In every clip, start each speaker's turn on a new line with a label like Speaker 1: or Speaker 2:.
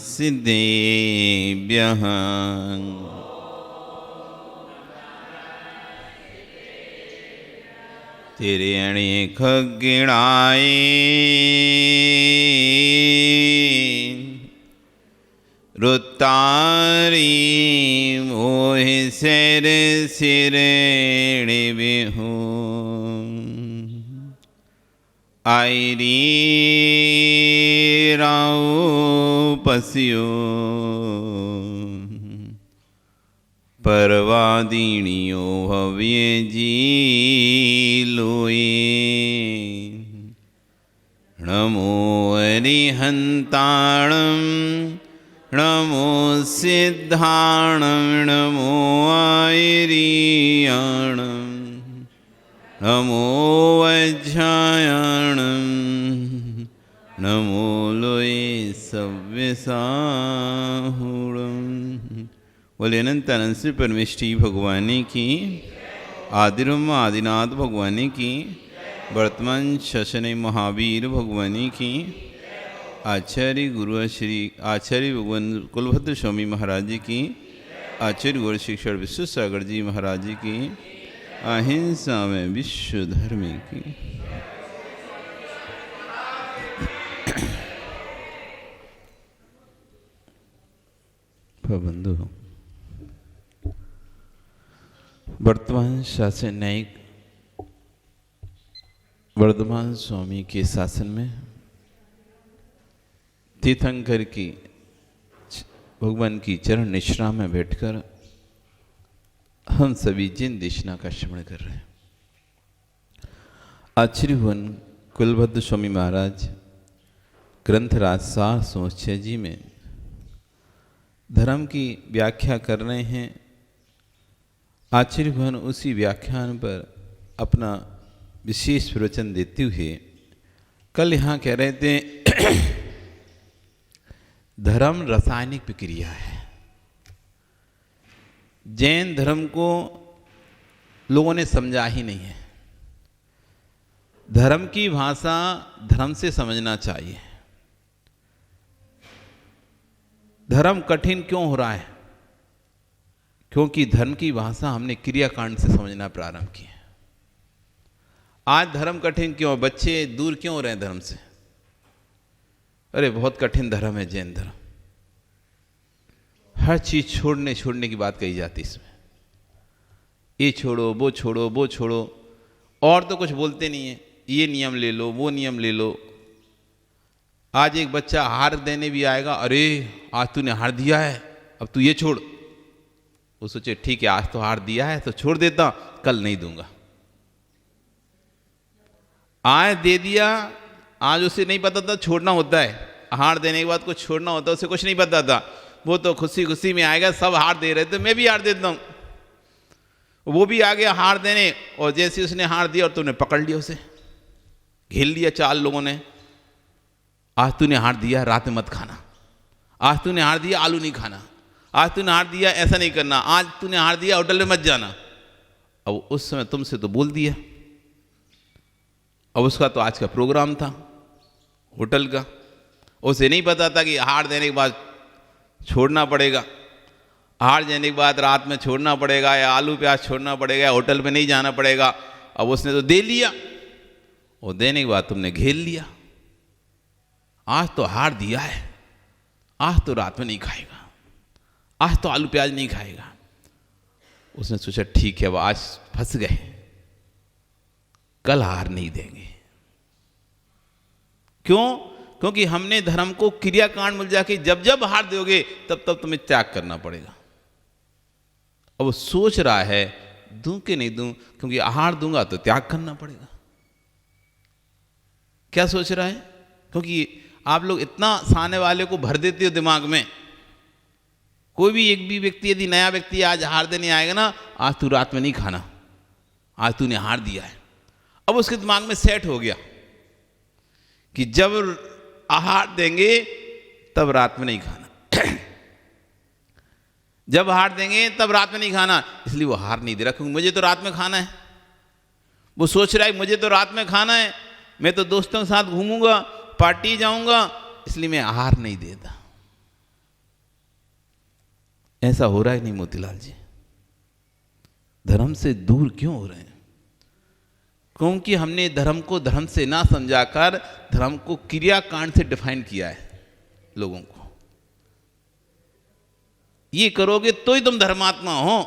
Speaker 1: सिद्धेभ्यः तिर्यणि खग्गिणाय रुत्तारी मोहि सिर सिरेणि बिहु आयरी राव पस्यो परवादिनियो भव्य जी लोए नमो अरिहंताणं नमो सिद्धाणं नमो आयरियाणं नमो वज्रायणं नमो लोए सव्यसाहुणं। बोले अनंत अनंत श्री परमेष्ठी भगवानी की, आदिरम आदिनाथ भगवानी की, वर्तमान शशने महावीर भगवानी की, आचार्य गुरु श्री आचार्य भगवान कुलभद्र स्वामी महाराज जी की, आचार्य गुरु शिक्षण विश्वसागर जी महाराज जी की, अहिंसा में विश्व धर्म की। बंधु, वर्तमान शासन न्यायिक वर्धमान स्वामी के शासन में तीर्थंकर की भगवान की चरण निश्रा में बैठकर हम सभी जिन देशना का श्रवण कर रहे हैं। आचार्य भगवान कुलभद्र स्वामी महाराज ग्रंथराज 706 जी में धर्म की व्याख्या कर रहे हैं। आचार्य भगवान उसी व्याख्यान पर अपना विशेष प्रवचन देते हुए कल यहाँ कह रहे थे धर्म रासायनिक प्रक्रिया है। जैन धर्म को लोगों ने समझा ही नहीं है। धर्म की भाषा धर्म से समझना चाहिए। धर्म कठिन क्यों हो रहा है? क्योंकि धर्म की भाषा हमने क्रियाकांड से समझना प्रारंभ किया। आज धर्म कठिन क्यों? बच्चे दूर क्यों हो रहे हैं धर्म से? अरे बहुत कठिन धर्म है जैन धर्म। हर चीज छोड़ने की बात कही जाती इसमें। ये छोड़ो, वो छोड़ो, वो छोड़ो, और तो कुछ बोलते नहीं है। ये नियम ले लो, वो नियम ले लो। आज एक बच्चा हार देने भी आएगा, अरे आज तूने हार दिया है, अब तू ये छोड़। वो सोचे ठीक है आज तो हार दिया है तो छोड़ देता, कल नहीं दूंगा। आज दे दिया, आज उसे नहीं पता था छोड़ना होता है। हार देने के बाद कुछ छोड़ना होता है, उसे कुछ नहीं पता था। वो तो खुशी खुशी में आएगा, सब हार दे रहे थे, मैं भी हार देता हूं। वो भी आ गया हार देने, और जैसे उसने हार दिया और तुमने पकड़ लिया, उसे घेर लिया 4 लोगों ने। आज तूने हार दिया, रात में मत खाना। आज तूने हार दिया, आलू नहीं खाना। आज तूने हार दिया, ऐसा नहीं करना। आज तूने हार दिया, होटल में मत जाना। अब उस समय तुमसे तो बोल दिया। अब उसका तो आज का प्रोग्राम था होटल का। उसे नहीं पता था कि हार देने के बाद छोड़ना पड़ेगा। हार देने के बाद रात में छोड़ना पड़ेगा, या आलू प्याज छोड़ना पड़ेगा, या होटल में नहीं जाना पड़ेगा। अब उसने तो दे लिया, और देने के बाद तुमने घेर लिया। आज तो हार दिया है, आज तो रात में नहीं खाएगा, आज तो आलू प्याज नहीं खाएगा। उसने सोचा ठीक है, अब आज फंस गए, कल हार नहीं देंगे। क्यों? क्योंकि हमने धर्म को क्रियाकांड मिल जाके जब जब हार दोगे तब तब तुम्हें त्याग करना पड़ेगा। अब वो सोच रहा है दूं कि नहीं दूं, क्योंकि हार दूंगा तो त्याग करना पड़ेगा। क्या सोच रहा है? क्योंकि आप लोग इतना सामने वाले को भर देते हो दिमाग में। कोई भी एक भी व्यक्ति, यदि नया व्यक्ति आज हार देने आएगा ना, आज तू रात में नहीं खाना, आज तूने हार दिया है। अब उसके दिमाग में सेट हो गया कि जब हार देंगे तब रात में नहीं खाना जब हार देंगे तब रात में नहीं खाना। इसलिए वो हार नहीं दे रहा, क्योंकि मुझे तो रात में खाना है। वो सोच रहा है मुझे तो रात में खाना है, मैं तो दोस्तों के साथ घूमूंगा, पार्टी जाऊंगा, इसलिए मैं आहार नहीं देता। ऐसा हो रहा है नहीं मोतीलाल जी? धर्म से दूर क्यों हो रहे हैं? क्योंकि हमने धर्म को धर्म से ना समझाकर धर्म को क्रियाकांड से डिफाइन किया है लोगों को। ये करोगे तो ही तुम धर्मात्मा हो,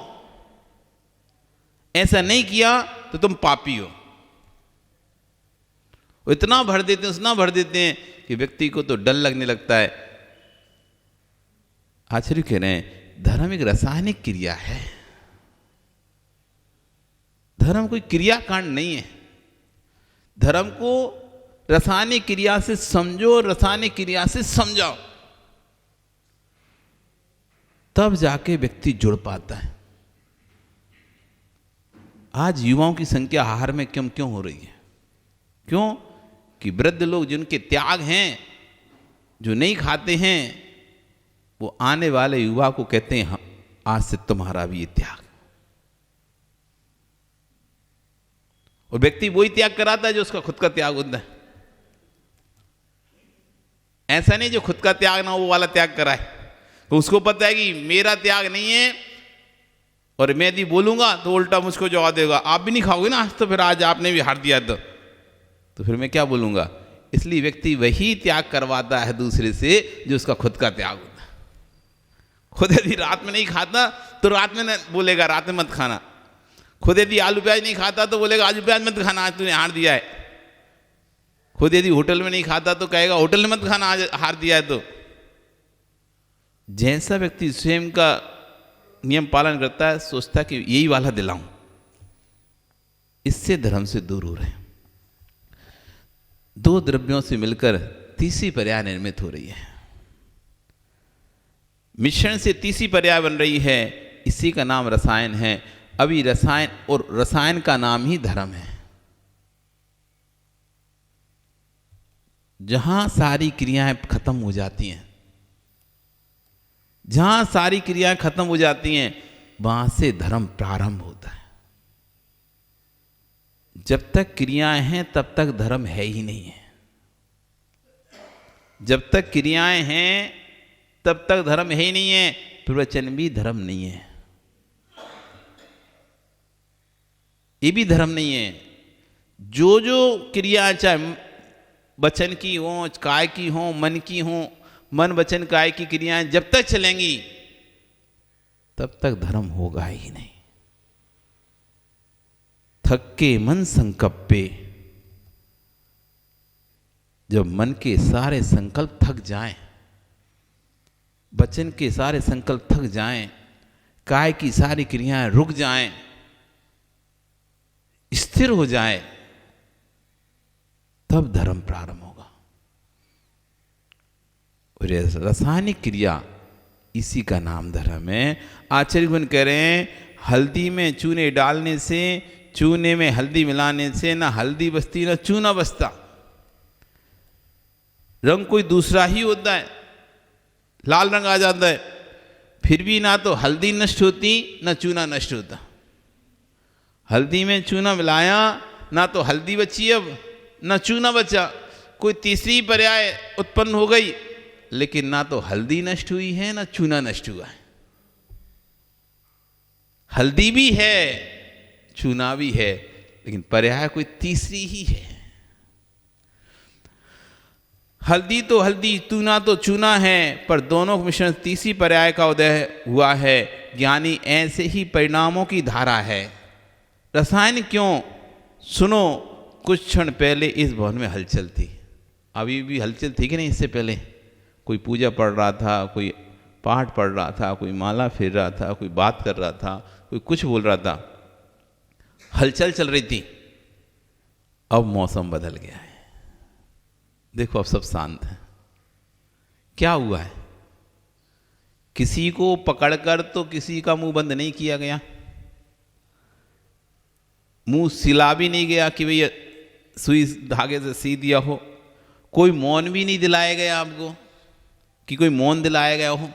Speaker 1: ऐसा नहीं किया तो तुम पापी हो। इतना भर देते हैं, उतना भर देते हैं कि व्यक्ति को तो डर लगने लगता है। आचार्य कह रहे हैं धर्म एक रासायनिक क्रिया है, धर्म कोई क्रियाकांड नहीं है। धर्म को रासायनिक क्रिया से समझो, रासायनिक क्रिया से समझाओ, तब जाके व्यक्ति जुड़ पाता है। आज युवाओं की संख्या आहार में कम क्यों हो रही है? क्यों कि वृद्ध लोग जिनके त्याग हैं, जो नहीं खाते हैं, वो आने वाले युवा को कहते हैं आज से तुम्हारा भी ये त्याग। और व्यक्ति वही त्याग कराता है जो उसका खुद का त्याग होता है। ऐसा नहीं जो खुद का त्याग ना हो वो वाला त्याग कराए। तो उसको पता है कि मेरा त्याग नहीं है और मैं यदि बोलूंगा तो उल्टा मुझको जवाब देगा, आप भी नहीं खाओगे ना आज, तो फिर आज आपने भी हार दिया तो फिर मैं क्या बोलूंगा। इसलिए व्यक्ति वही त्याग करवाता है दूसरे से जो उसका खुद का त्याग होता है। खुद यदि रात में नहीं खाता तो रात में बोलेगा रात में मत खाना। खुद यदि आलू प्याज नहीं खाता तो बोलेगा आलू प्याज मत खाना, आज तूने हार दिया है। खुद यदि होटल में नहीं खाता तो कहेगा होटल में मत खाना, आज हार दिया है। तो जैसा व्यक्ति स्वयं का नियम पालन करता है, सोचता है कि यही वाला दिलाऊं, इससे धर्म से दूर हो रहे हैं। दो द्रव्यों से मिलकर तीसरी पर्याय निर्मित हो रही है, मिश्रण से तीसरी पर्याय बन रही है, इसी का नाम रसायन है। अभी रसायन और रसायन का नाम ही धर्म है। जहां सारी क्रियाएं खत्म हो जाती हैं, जहां सारी क्रियाएं खत्म हो जाती हैं, वहां से धर्म प्रारंभ होता है। जब तक क्रियाएं हैं तब तक धर्म है ही नहीं है। जब तक क्रियाएं हैं तब तक धर्म है ही नहीं है, प्रवचन भी धर्म नहीं है, ये भी धर्म नहीं है। जो जो क्रियाएं चाहे वचन की हो, काय की हो, मन की हो, मन वचन काय की क्रियाएं जब तक चलेंगी तब तक धर्म होगा ही नहीं। थक्के मन संकल्पे, जब मन के सारे संकल्प थक जाएं, वचन के सारे संकल्प थक जाएं, काय की सारी क्रियाएं रुक जाएं, स्थिर हो जाए, तब धर्म प्रारंभ होगा। और रासायनिक क्रिया, इसी का नाम धर्म है। आचार्यगण कह रहे हैं हल्दी में चूने डालने से, चूने में हल्दी मिलाने से ना हल्दी बचती ना चूना बचता। रंग कोई दूसरा ही होता है, लाल रंग आ जाता है, फिर भी ना तो हल्दी नष्ट होती ना चूना नष्ट होता। हल्दी में चूना मिलाया, ना तो हल्दी बची अब ना चूना बचा, कोई तीसरी पर्याय उत्पन्न हो गई, लेकिन ना तो हल्दी नष्ट हुई है ना चूना नष्ट हुआ है। हल्दी भी है, चूना भी है, लेकिन पर्याय कोई तीसरी ही है। हल्दी तो हल्दी, चूना तो चूना है, पर दोनों का मिश्रण तीसरी पर्याय का उदय हुआ है। ज्ञानी ऐसे ही परिणामों की धारा है। रसायन क्यों? सुनो, कुछ क्षण पहले इस भवन में हलचल थी। अभी भी हलचल थी कि नहीं? इससे पहले कोई पूजा पढ़ रहा था, कोई पाठ पढ़ रहा था, कोई माला फेर रहा था, कोई बात कर रहा था, कोई कुछ बोल रहा था, हलचल चल रही थी। अब मौसम बदल गया है, देखो अब सब शांत है। क्या हुआ है? किसी को पकड़कर तो किसी का मुंह बंद नहीं किया गया, मुंह सिला भी नहीं गया कि भैया सुई धागे से सी दिया हो, कोई मौन भी नहीं दिलाया गया आपको कि कोई मौन दिलाया गया हो,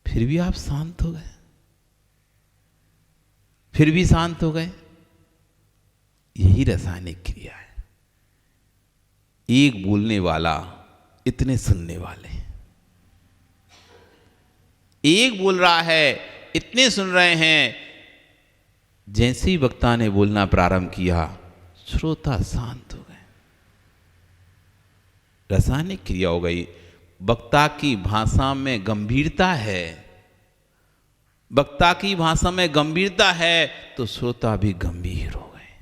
Speaker 1: फिर भी आप शांत हो गए, फिर भी शांत हो गए। यही रासायनिक क्रिया है। एक बोलने वाला इतने सुनने वाले, एक बोल रहा है, इतने सुन रहे हैं। जैसे ही वक्ता ने बोलना प्रारंभ किया, श्रोता शांत हो गए, रासायनिक क्रिया हो गई। वक्ता की भाषा में गंभीरता है, वक्ता की भाषा में गंभीरता है तो श्रोता भी गंभीर हो गए।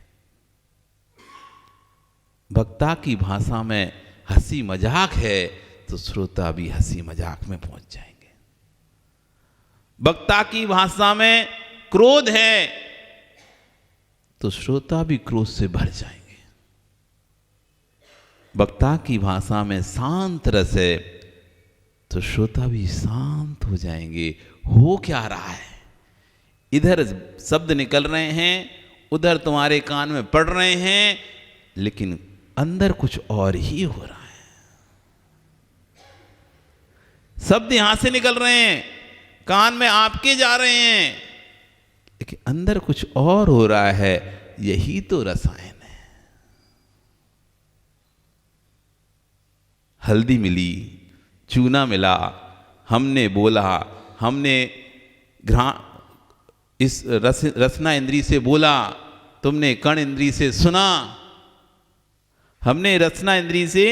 Speaker 1: वक्ता की भाषा में हंसी मजाक है तो श्रोता भी हंसी मजाक में पहुंच जाएंगे। वक्ता की भाषा में क्रोध है तो श्रोता भी क्रोध से भर जाएंगे। वक्ता की भाषा में शांत रस है तो श्रोता भी शांत हो जाएंगे। हो क्या रहा है, इधर शब्द निकल रहे हैं, उधर तुम्हारे कान में पड़ रहे हैं, लेकिन अंदर कुछ और ही हो रहा है। शब्द यहां से निकल रहे हैं, कान में आपके जा रहे हैं, लेकिन अंदर कुछ और हो रहा है। यही तो रसायन है। हल्दी मिली, चूना मिला, हमने बोला, हमने इस रसना इंद्री से बोला, तुमने कर्ण इंद्री से सुना, हमने रसना इंद्री से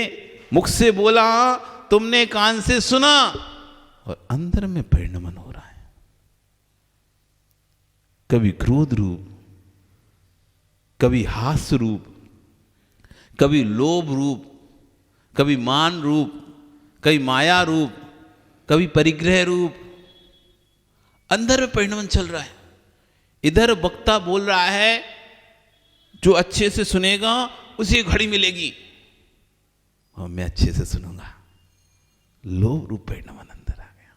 Speaker 1: मुख से बोला, तुमने कान से सुना, और अंदर में परिणमन हो रहा है। कभी क्रोध रूप, कभी हास्य रूप, कभी लोभ रूप, कभी मान रूप, कभी माया रूप, कभी परिग्रह रूप, अंदर में परिणमन चल रहा है। इधर वक्ता बोल रहा है, जो अच्छे से सुनेगा उसे घड़ी मिलेगी, और मैं अच्छे से सुनूंगा, लोभ रूप परिणमन अंदर आ गया।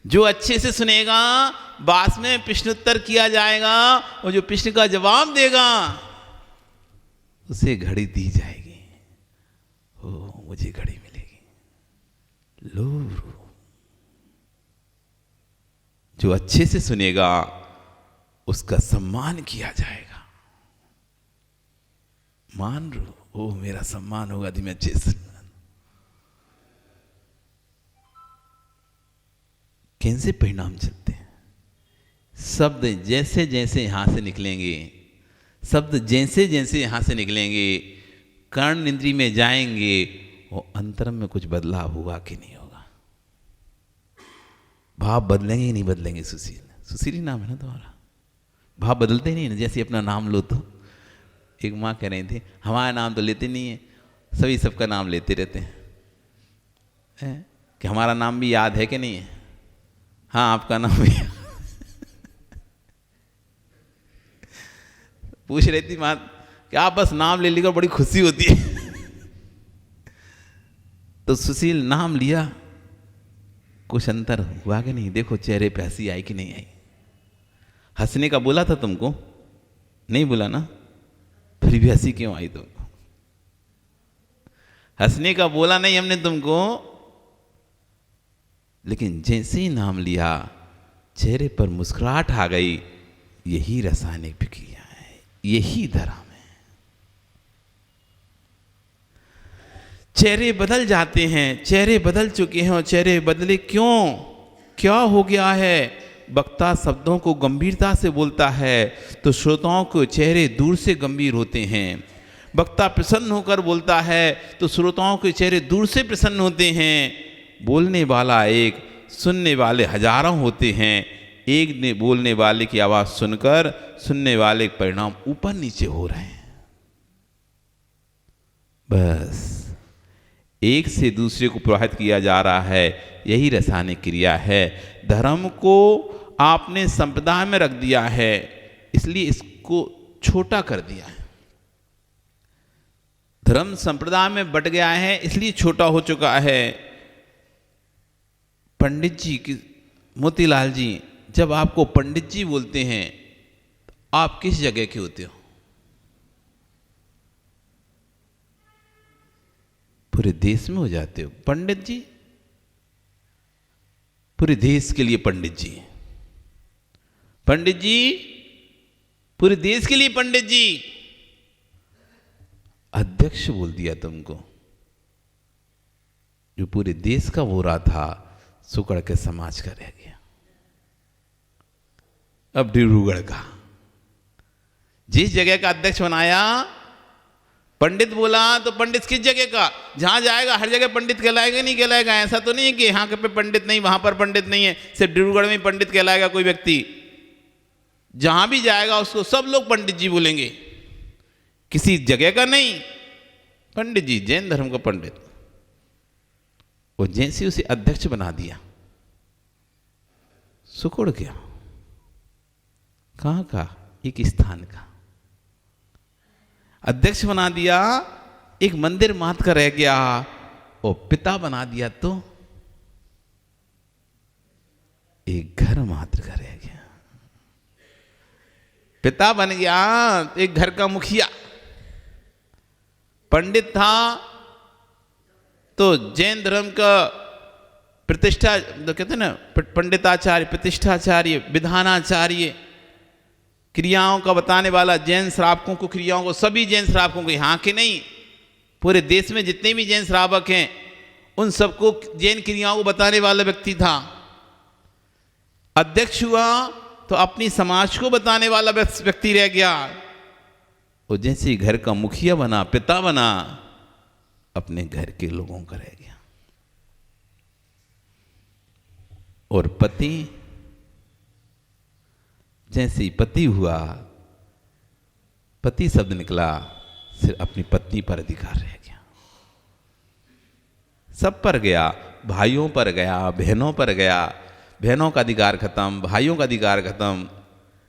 Speaker 1: जो अच्छे से सुनेगा, बाद में प्रश्नोत्तर किया जाएगा, और जो प्रश्न का जवाब देगा उसे घड़ी दी जाएगी, हो मुझे घड़ी मिलेगी। लोभ रूप। जो अच्छे से सुनेगा उसका सम्मान किया जाएगा, मान लो, ओ मेरा सम्मान होगा यदि मैं अच्छे से। कैसे परिणाम चलते हैं? शब्द जैसे जैसे यहां से निकलेंगे, शब्द जैसे जैसे यहां से निकलेंगे, कर्ण इंद्री में जाएंगे, वो अंतर में कुछ बदलाव हुआ कि नहीं होगा? भाव बदलेंगे ही नहीं बदलेंगे? सुशील, सुशील ही नाम है ना तुम्हारा? भाव बदलते ही नहीं ना। जैसे अपना नाम लो तो, एक माँ कह रही थी, हमारा नाम तो लेते नहीं है, सभी सबका नाम लेते रहते हैं। कि हमारा नाम भी याद है कि नहीं है? हाँ, आपका नाम भी पूछ रही थी माँ कि आप बस नाम ले लेकर बड़ी खुशी होती है। तो सुशील नाम लिया, कुछ अंतर हुआ कि नहीं? देखो चेहरे पे हंसी आई कि नहीं आई? हंसने का बोला था तुमको? नहीं बोला ना? फिर भी हंसी क्यों आई तुमको? हंसने का बोला नहीं हमने तुमको, लेकिन जैसे ही नाम लिया चेहरे पर मुस्कुराहट आ गई। यही रासायनिक प्रक्रिया है, यही धर्म है। चेहरे बदल जाते हैं, चेहरे बदल चुके हैं, और चेहरे बदले क्यों? क्या हो गया है? वक्ता शब्दों को गंभीरता से बोलता है तो श्रोताओं के चेहरे दूर से गंभीर होते हैं। वक्ता प्रसन्न होकर बोलता है तो श्रोताओं के चेहरे दूर से प्रसन्न होते हैं। बोलने वाला एक, सुनने वाले हजारों होते हैं। एक ने बोलने वाले की आवाज़ सुनकर सुनने वाले के परिणाम ऊपर नीचे हो रहे हैं। बस एक से दूसरे को प्रभावित किया जा रहा है, यही रासायनिक क्रिया है। धर्म को आपने संप्रदाय में रख दिया है, इसलिए इसको छोटा कर दिया है। धर्म संप्रदाय में बट गया है, इसलिए छोटा हो चुका है। पंडित जी की, मोतीलाल जी, जब आपको पंडित जी बोलते हैं, आप किस जगह के होते हो? पूरे देश में हो जाते हो पंडित जी, पूरे देश के लिए पंडित जी। पंडित जी, पूरे देश के लिए पंडित जी। अध्यक्ष बोल दिया तुमको, जो पूरे देश का वो रहा था, सुकड़ के समाज का रह गया। अब डिब्रूगढ़ का जिस जगह का अध्यक्ष बनाया, पंडित बोला तो पंडित किस जगह का, जहां जाएगा हर जगह पंडित कहलाएगा नहीं कहलाएगा। ऐसा तो नहीं है कि यहाँ पे पंडित नहीं वहां पर पंडित नहीं है, सिर्फ डिब्रूगढ़ में ही पंडित कहलाएगा कोई व्यक्ति। जहां भी जाएगा उसको सब लोग पंडित जी बोलेंगे, किसी जगह का नहीं, पंडित जी, जैन धर्म का पंडित। वो जैसे उसे अध्यक्ष बना दिया, सुकुड़ गया। कहां का? एक स्थान का अध्यक्ष बना दिया, एक मंदिर मात्र का रह गया। और पिता बना दिया तो एक घर मात्र का रह गया। पिता बन गया एक घर का मुखिया। पंडित था तो जैन धर्म का प्रतिष्ठा, तो कहते हैं ना पंडिताचार्य, प्रतिष्ठाचार्य, विधानाचार्य, क्रियाओं का बताने वाला, जैन श्रावकों को, क्रियाओं को, सभी जैन श्रावकों को, यहाँ के नहीं, पूरे देश में जितने भी जैन श्रावक हैं उन सबको जैन क्रियाओं को बताने वाला व्यक्ति था। अध्यक्ष हुआ तो अपनी समाज को बताने वाला व्यक्ति रह गया। वो जैसे घर का मुखिया बना, पिता बना, अपने घर के लोगों का रह गया। और पति, जैसे ही पति हुआ, पति शब्द निकला, सिर्फ अपनी पत्नी पर अधिकार रह गया। सब पर गया, भाइयों पर गया, बहनों पर गया, बहनों का अधिकार खत्म, भाइयों का अधिकार खत्म,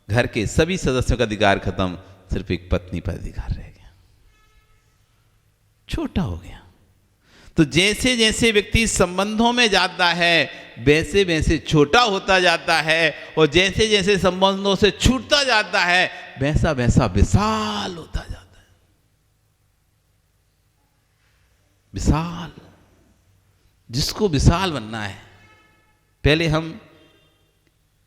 Speaker 1: घर के सभी सदस्यों का अधिकार खत्म, सिर्फ एक पत्नी पर अधिकार रह गया। छोटा हो गया। तो जैसे जैसे व्यक्ति संबंधों में जाता है वैसे वैसे छोटा होता जाता है, और जैसे जैसे संबंधों से छूटता जाता है वैसा वैसा विशाल होता जाता है। विशाल, जिसको विशाल बनना है, पहले हम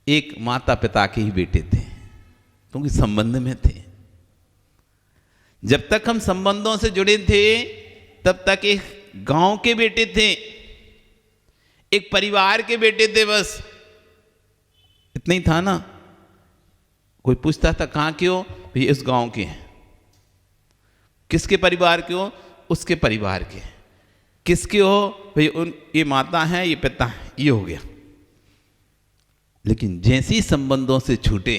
Speaker 1: एक माता पिता के ही बेटे थे क्योंकि संबंध में थे। जब तक हम संबंधों से जुड़े थे तब तक एक गांव के बेटे थे, एक परिवार के बेटे थे, बस इतना ही था ना। कोई पूछता था कहां के हो, भाई इस गांव के हैं। किसके परिवार के हो, उसके परिवार के। किसके हो, भाई उन, ये माता है, ये पिता है, ये हो गया। लेकिन जैसे ही संबंधों से छूटे,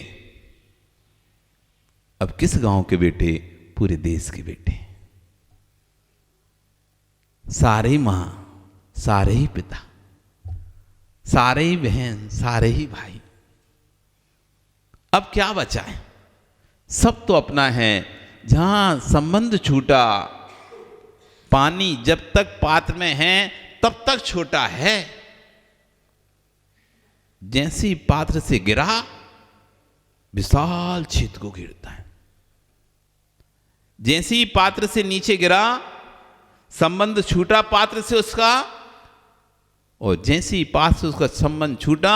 Speaker 1: अब किस गांव के बेटे, पूरे देश के बेटे, सारे ही मां, सारे ही पिता, सारे ही बहन, सारे ही भाई। अब क्या बचा है? सब तो अपना है। जहां संबंध छूटा, पानी जब तक पात्र में है तब तक छोटा है, जैसे ही पात्र से गिरा विशाल क्षेत्र को घेरता है। जैसे ही पात्र से नीचे गिरा, संबंध छूटा पात्र से उसका, और जैसे ही पात्र से उसका संबंध छूटा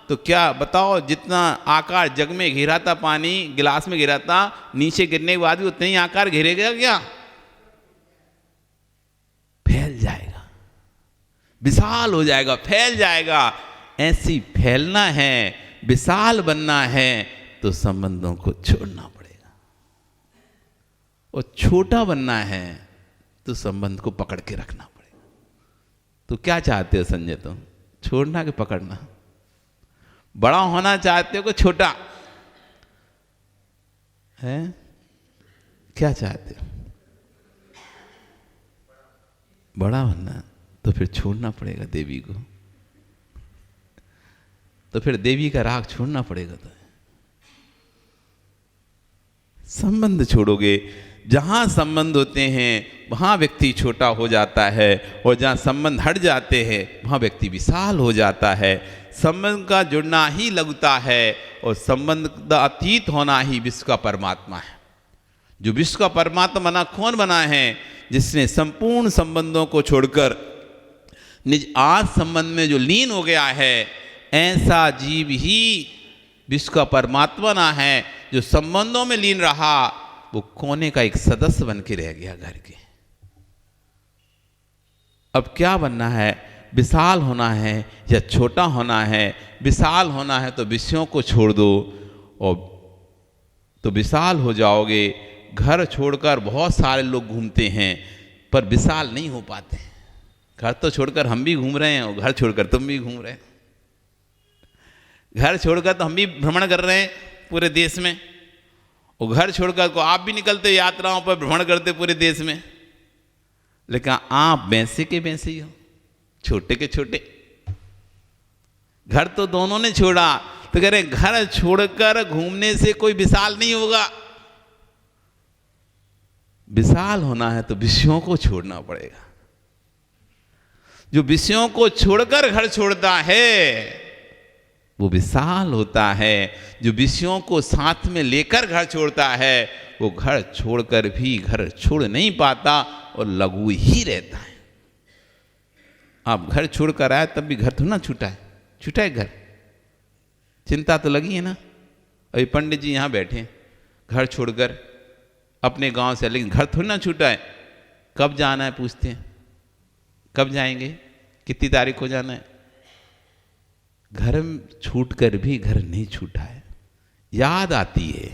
Speaker 1: तो क्या बताओ, जितना आकार जग में घेरा था, पानी गिलास में घेरा था, नीचे गिरने के बाद भी उतना ही आकार घेरेगा क्या? फैल जाएगा, विशाल हो जाएगा, फैल जाएगा। ऐसी फैलना है, विशाल बनना है तो संबंधों को छोड़ना पड़ेगा। और छोटा बनना है तो संबंध को पकड़ के रखना पड़ेगा। तो क्या चाहते हो संजय तुम, छोड़ना कि पकड़ना? बड़ा होना चाहते हो कि छोटा है? क्या चाहते हो? बड़ा बनना, तो फिर छोड़ना पड़ेगा देवी को, तो फिर देवी का राग छोड़ना पड़ेगा। तो संबंध छोड़ोगे, जहां संबंध होते हैं वहां व्यक्ति छोटा हो जाता है, और जहां संबंध हट जाते हैं वहां व्यक्ति विशाल हो जाता है। संबंध का जुड़ना ही लगता है, और संबंध का अतीत होना ही विश्व का परमात्मा है। जो विश्व का परमात्मा बना, कौन बना है? जिसने संपूर्ण संबंधों को छोड़कर निज आत्म संबंध में जो लीन हो गया है, ऐसा जीव ही विश्व का परमात्मा ना है। जो संबंधों में लीन रहा वो कोने का एक सदस्य बन के रह गया घर के। अब क्या बनना है, विशाल होना है या छोटा होना है। विशाल होना है तो विषयों को छोड़ दो और तो विशाल हो जाओगे। घर छोड़कर बहुत सारे लोग घूमते हैं पर विशाल नहीं हो पाते। घर तो छोड़कर हम भी घूम रहे हैं और घर छोड़कर तुम भी घूम रहे हैं। घर छोड़कर तो हम भी भ्रमण कर रहे हैं पूरे देश में, और घर छोड़कर को आप भी निकलते यात्राओं पर भ्रमण करते पूरे देश में। लेकिन आप वैसे के वैसे ही हो, छोटे के छोटे। घर तो दोनों ने छोड़ा, तो कह रहे घर छोड़कर घूमने से कोई विशाल नहीं होगा। विशाल होना है तो विषयों को छोड़ना पड़ेगा। जो विषयों को छोड़कर घर छोड़ता है वो विशाल होता है। जो विषयों को साथ में लेकर घर छोड़ता है वो घर छोड़कर भी घर छोड़ नहीं पाता और लघु ही रहता है। आप घर छोड़कर आए तब भी घर थोड़ा ना छूटा है, छूटा है घर। चिंता तो लगी है ना। अभी पंडित जी यहाँ बैठे घर छोड़कर अपने गांव से, लेकिन घर थोड़ा ना छूटा है। कब जाना है पूछते हैं, कब जाएंगे, कितनी तारीख को जाना है। घर छूट कर भी घर नहीं छूटा है। याद आती है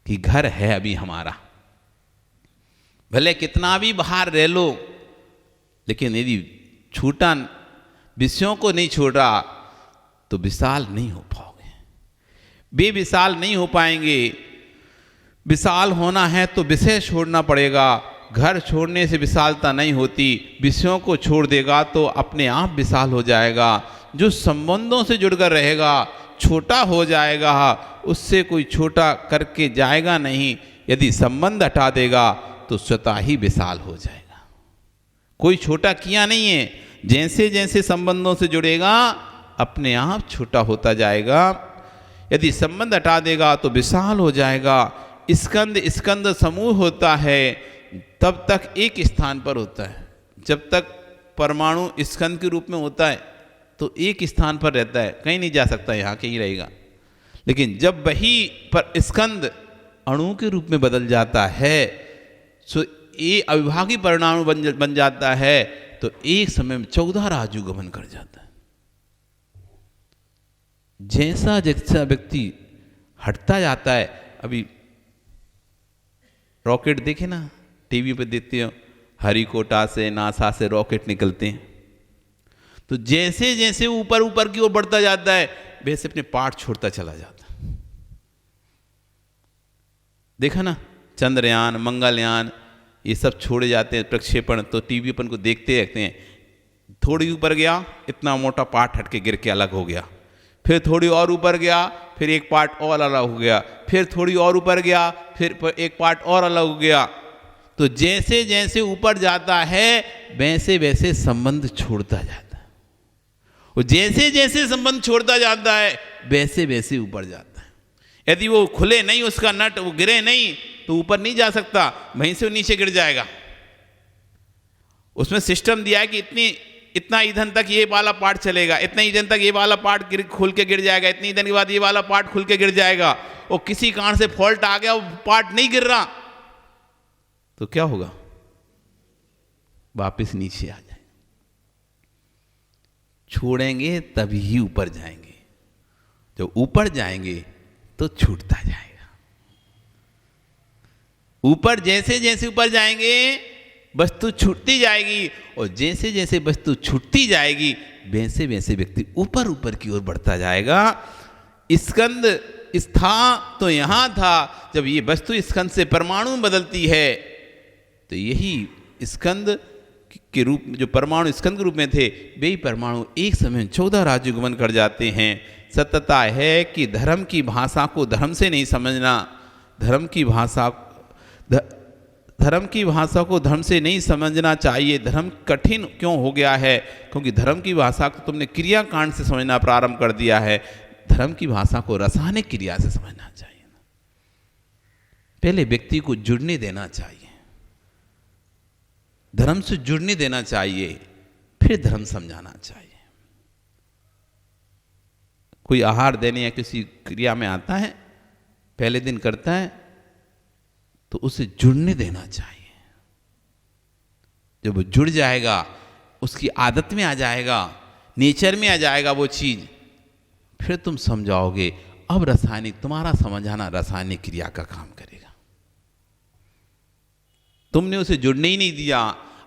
Speaker 1: कि घर है अभी हमारा। भले कितना भी बाहर रह लो, लेकिन यदि छूटा, विषयों को नहीं छोड़ा तो विशाल नहीं हो पाओगे, बेविशाल नहीं हो पाएंगे। विशाल होना है तो विषय छोड़ना पड़ेगा। घर छोड़ने से विशालता नहीं होती। विषयों को छोड़ देगा तो अपने आप विशाल हो जाएगा। जो संबंधों से जुड़कर रहेगा छोटा हो जाएगा, उससे कोई छोटा करके जाएगा नहीं। यदि संबंध हटा देगा तो स्वतः ही विशाल हो जाएगा। कोई छोटा किया नहीं है। जैसे जैसे संबंधों से जुड़ेगा अपने आप छोटा होता जाएगा। यदि संबंध हटा देगा तो विशाल हो जाएगा। स्कंद स्कंद समूह होता है तब तक एक स्थान पर होता है। जब तक परमाणु स्कंद के रूप में होता है तो एक स्थान पर रहता है, कहीं नहीं जा सकता, यहाँ कहीं रहेगा। लेकिन जब वही पर स्कंद अणु के रूप में बदल जाता है, सो ये अविभागी परमाणु बन जाता है, तो एक समय में 14 राजू गमन कर जाता है। जैसा जैसा व्यक्ति हटता जाता है, अभी रॉकेट देखे ना, टीवी पे देखते हो, हरिकोटा से नासा से रॉकेट निकलते हैं। तो जैसे जैसे ऊपर ऊपर की ओर बढ़ता जाता है वैसे अपने पार्ट छोड़ता चला जाता है। देखा ना, चंद्रयान, मंगलयान, ये सब छोड़े जाते हैं प्रक्षेपण, तो टीवी अपन को देखते रहते हैं। थोड़ी ऊपर गया, इतना मोटा पार्ट हटके गिर के अलग हो गया। फिर थोड़ी और ऊपर गया, फिर एक पार्ट और अलग हो गया। फिर थोड़ी और ऊपर गया, फिर एक पार्ट और अलग हो गया। तो जैसे जैसे ऊपर जाता है वैसे वैसे संबंध छोड़ता जाता है। और जैसे जैसे संबंध छोड़ता जाता है वैसे वैसे ऊपर जाता है। यदि वो खुले नहीं, उसका नट, वो गिरे नहीं, तो ऊपर नहीं जा सकता, वहीं से वो नीचे गिर जाएगा। उसमें सिस्टम दिया है कि इतना ईंधन तक ये वाला पार्ट चलेगा, इतने ईंधन तक ये वाला पार्ट खुल के गिर जाएगा, इतनी ईंधन के बाद ये वाला पार्ट खुल के गिर जाएगा। और किसी कारण से फॉल्ट आ गया, वो पार्ट नहीं गिर रहा, तो क्या होगा? वापस नीचे आ जाए। छोड़ेंगे तभी ही ऊपर जाएंगे। जब ऊपर जाएंगे तो छूटता जाएगा। ऊपर जैसे जैसे ऊपर जाएंगे वस्तु छूटती जाएगी, और जैसे जैसे वस्तु छूटती जाएगी वैसे वैसे व्यक्ति ऊपर ऊपर की ओर बढ़ता जाएगा। स्कंद था तो यहां था, जब ये वस्तु स्कंद से परमाणु बदलती है तो यही स्कंद के रूप में, जो परमाणु स्कंद के रूप में थे, वे ही परमाणु एक समय 14 राज्य गमन कर जाते हैं। सत्यता है कि धर्म की भाषा को धर्म से नहीं समझना, धर्म की भाषा को धर्म से नहीं समझना चाहिए। धर्म कठिन क्यों हो गया है? क्योंकि धर्म की भाषा को तुमने क्रियाकांड से समझना प्रारंभ कर दिया है। धर्म की भाषा को रासायनिक क्रिया से समझना चाहिए। पहले व्यक्ति को जुड़ने देना चाहिए, धर्म से जुड़ने देना चाहिए, फिर धर्म समझाना चाहिए। कोई आहार देने या किसी क्रिया में आता है, पहले दिन करता है, तो उसे जुड़ने देना चाहिए। जब वो जुड़ जाएगा, उसकी आदत में आ जाएगा, नेचर में आ जाएगा वो चीज़, फिर तुम समझाओगे। अब रासायनिक, तुम्हारा समझाना रासायनिक क्रिया का काम करेगा। तुमने उसे जुड़ने ही नहीं दिया,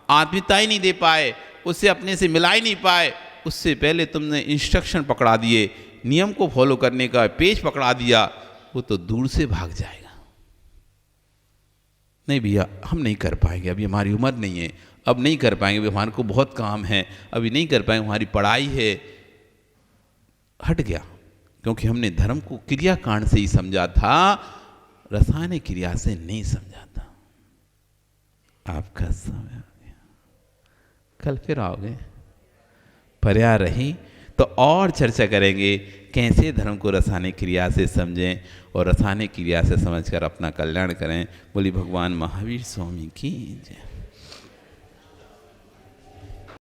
Speaker 1: आत्मीयता ही नहीं दे पाए, उससे अपने से मिला ही नहीं पाए, उससे पहले तुमने इंस्ट्रक्शन पकड़ा दिए, नियम को फॉलो करने का पेज पकड़ा दिया, वो तो दूर से भाग जाएगा। नहीं भैया हम नहीं कर पाएंगे, अभी हमारी उम्र नहीं है, अब नहीं कर पाएंगे, अभी हमारे को बहुत काम है, अभी नहीं कर पाएंगे, हमारी पढ़ाई है, हट गया। क्योंकि हमने धर्म को क्रिया कांड से ही समझा था, रासायनिक क्रिया से नहीं समझा था। आपका समय आ गया, कल फिर आओगे, पर्या रही तो और चर्चा करेंगे कैसे धर्म को रासायनिक क्रिया से समझें और रासायनिक क्रिया से समझकर अपना कल्याण करें। बोली भगवान महावीर स्वामी की जय।